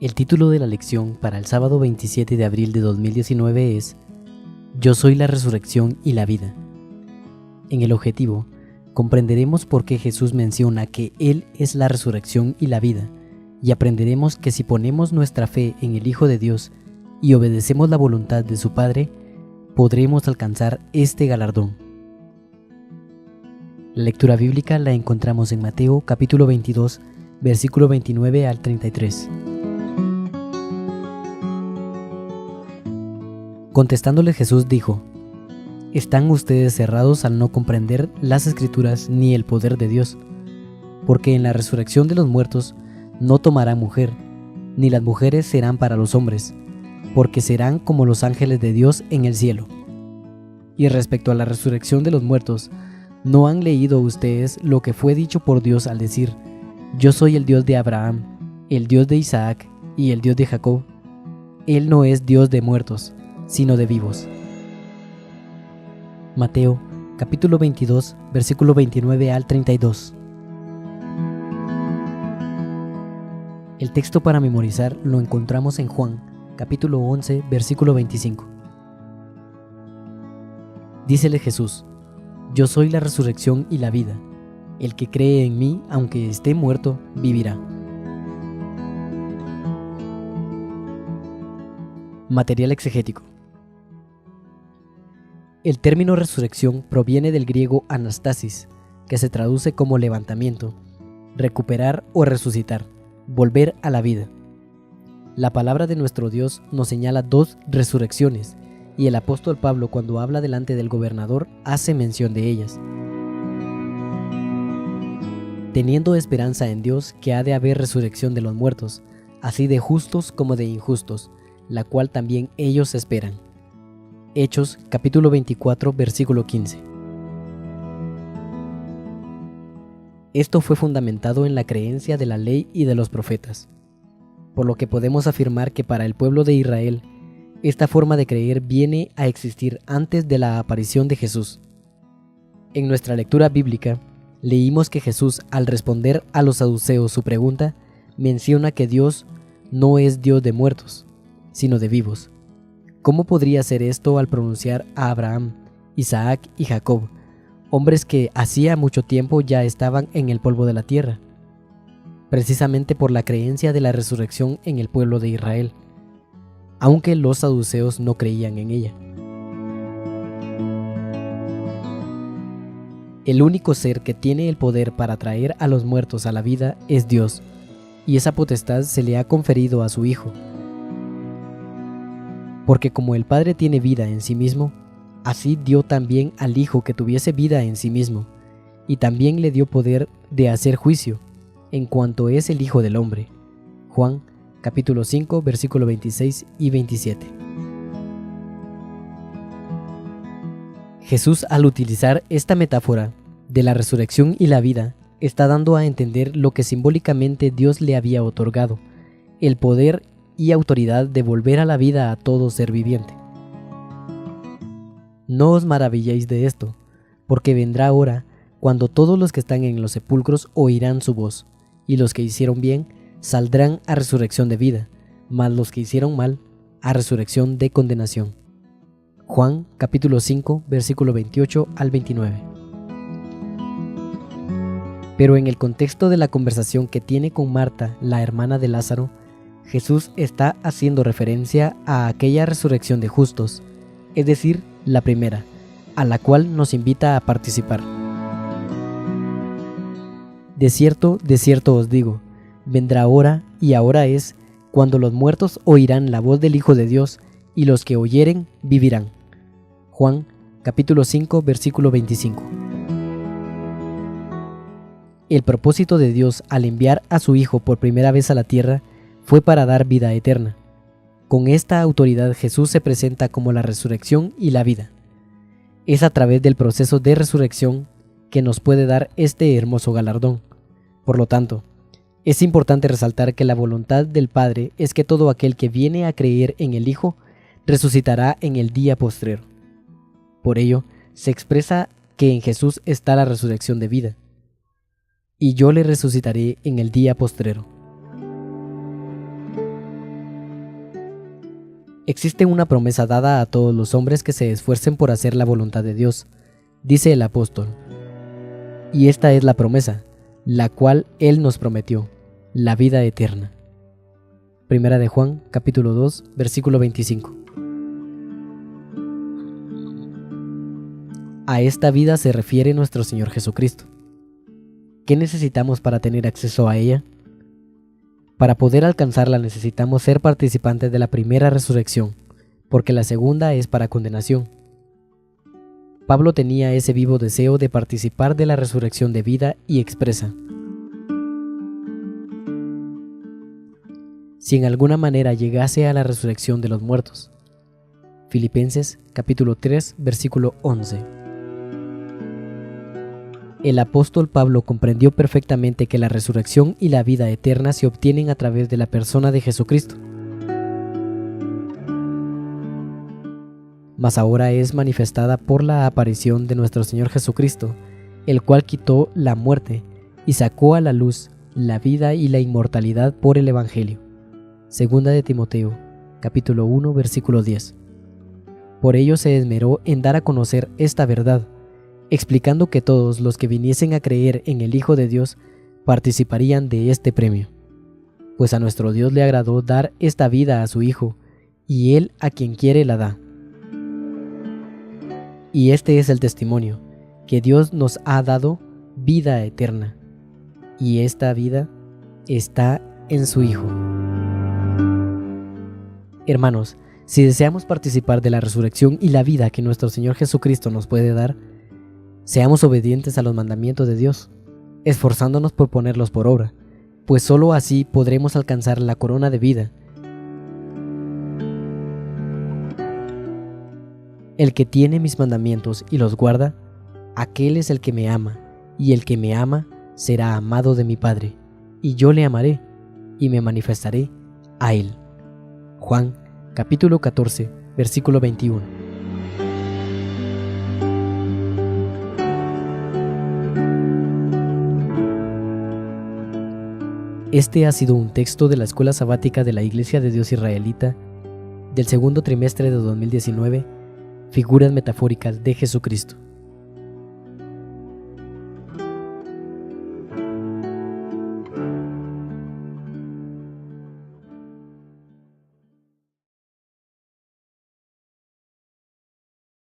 El título de la lección para el sábado 27 de abril de 2019 es Yo soy la resurrección y la vida. En el objetivo, comprenderemos por qué Jesús menciona que Él es la resurrección y la vida, y aprenderemos que si ponemos nuestra fe en el Hijo de Dios y obedecemos la voluntad de su Padre, podremos alcanzar este galardón. La lectura bíblica la encontramos en Mateo capítulo 22, versículo 29 al 33. Contestándole Jesús dijo: ¿Están ustedes cerrados al no comprender las Escrituras ni el poder de Dios? Porque en la resurrección de los muertos no tomará mujer, ni las mujeres serán para los hombres, porque serán como los ángeles de Dios en el cielo. Y respecto a la resurrección de los muertos, ¿no han leído ustedes lo que fue dicho por Dios al decir: Yo soy el Dios de Abraham, el Dios de Isaac y el Dios de Jacob? Él no es Dios de muertos, sino de vivos. Mateo capítulo 22, versículo 29 al 32. El texto para memorizar lo encontramos en Juan capítulo 11, versículo 25. Dícele Jesús: Yo soy la resurrección y la vida. El que cree en mí, aunque esté muerto, vivirá. Material exegético. El término resurrección proviene del griego anastasis, que se traduce como levantamiento, recuperar o resucitar, volver a la vida. La palabra de nuestro Dios nos señala dos resurrecciones, y el apóstol Pablo, cuando habla delante del gobernador, hace mención de ellas. Teniendo esperanza en Dios que ha de haber resurrección de los muertos, así de justos como de injustos, la cual también ellos esperan. Hechos capítulo 24, versículo 15. Esto fue fundamentado en la creencia de la ley y de los profetas, por lo que podemos afirmar que para el pueblo de Israel, esta forma de creer viene a existir antes de la aparición de Jesús. En nuestra lectura bíblica, leímos que Jesús, al responder a los saduceos su pregunta, menciona que Dios no es Dios de muertos, sino de vivos. ¿Cómo podría ser esto al pronunciar a Abraham, Isaac y Jacob, hombres que hacía mucho tiempo ya estaban en el polvo de la tierra? Precisamente por la creencia de la resurrección en el pueblo de Israel, aunque los saduceos no creían en ella. El único ser que tiene el poder para traer a los muertos a la vida es Dios, y esa potestad se le ha conferido a su Hijo. Porque como el Padre tiene vida en sí mismo, así dio también al Hijo que tuviese vida en sí mismo, y también le dio poder de hacer juicio, en cuanto es el Hijo del Hombre. Juan capítulo 5, versículo 26 y 27. Jesús, al utilizar esta metáfora de la resurrección y la vida, está dando a entender lo que simbólicamente Dios le había otorgado, el poder y autoridad de volver a la vida a todo ser viviente. No os maravilléis de esto, porque vendrá hora cuando todos los que están en los sepulcros oirán su voz, y los que hicieron bien saldrán a resurrección de vida, mas los que hicieron mal a resurrección de condenación. Juan capítulo 5, versículo 28 al 29. Pero en el contexto de la conversación que tiene con Marta, la hermana de Lázaro, Jesús está haciendo referencia a aquella resurrección de justos, es decir, la primera, a la cual nos invita a participar. De cierto os digo, vendrá hora, y ahora es, cuando los muertos oirán la voz del Hijo de Dios, y los que oyeren vivirán. Juan capítulo 5, versículo 25. El propósito de Dios al enviar a su Hijo por primera vez a la tierra fue para dar vida eterna. Con esta autoridad Jesús se presenta como la resurrección y la vida. Es a través del proceso de resurrección que nos puede dar este hermoso galardón. Por lo tanto, es importante resaltar que la voluntad del Padre es que todo aquel que viene a creer en el Hijo resucitará en el día postrero. Por ello, se expresa que en Jesús está la resurrección de vida. Y yo le resucitaré en el día postrero. Existe una promesa dada a todos los hombres que se esfuercen por hacer la voluntad de Dios, dice el apóstol. Y esta es la promesa, la cual Él nos prometió, la vida eterna. Primera de Juan, capítulo 2, versículo 25. A esta vida se refiere nuestro Señor Jesucristo. ¿Qué necesitamos para tener acceso a ella? Para poder alcanzarla necesitamos ser participantes de la primera resurrección, porque la segunda es para condenación. Pablo tenía ese vivo deseo de participar de la resurrección de vida y expresa: si en alguna manera llegase a la resurrección de los muertos. Filipenses capítulo 3, versículo 11. El apóstol Pablo comprendió perfectamente que la resurrección y la vida eterna se obtienen a través de la persona de Jesucristo. Mas ahora es manifestada por la aparición de nuestro Señor Jesucristo, el cual quitó la muerte y sacó a la luz la vida y la inmortalidad por el Evangelio. Segunda de Timoteo, capítulo 1, versículo 10. Por ello se esmeró en dar a conocer esta verdad, explicando que todos los que viniesen a creer en el Hijo de Dios participarían de este premio, pues a nuestro Dios le agradó dar esta vida a su Hijo, y Él a quien quiere la da. Y este es el testimonio, que Dios nos ha dado vida eterna, y esta vida está en su Hijo. Hermanos, si deseamos participar de la resurrección y la vida que nuestro Señor Jesucristo nos puede dar, seamos obedientes a los mandamientos de Dios, esforzándonos por ponerlos por obra, pues sólo así podremos alcanzar la corona de vida. El que tiene mis mandamientos y los guarda, aquel es el que me ama, y el que me ama será amado de mi Padre, y yo le amaré, y me manifestaré a él. Juan, capítulo 14, versículo 21. Este ha sido un texto de la Escuela Sabática de la Iglesia de Dios Israelita del segundo trimestre de 2019, Figuras metafóricas de Jesucristo.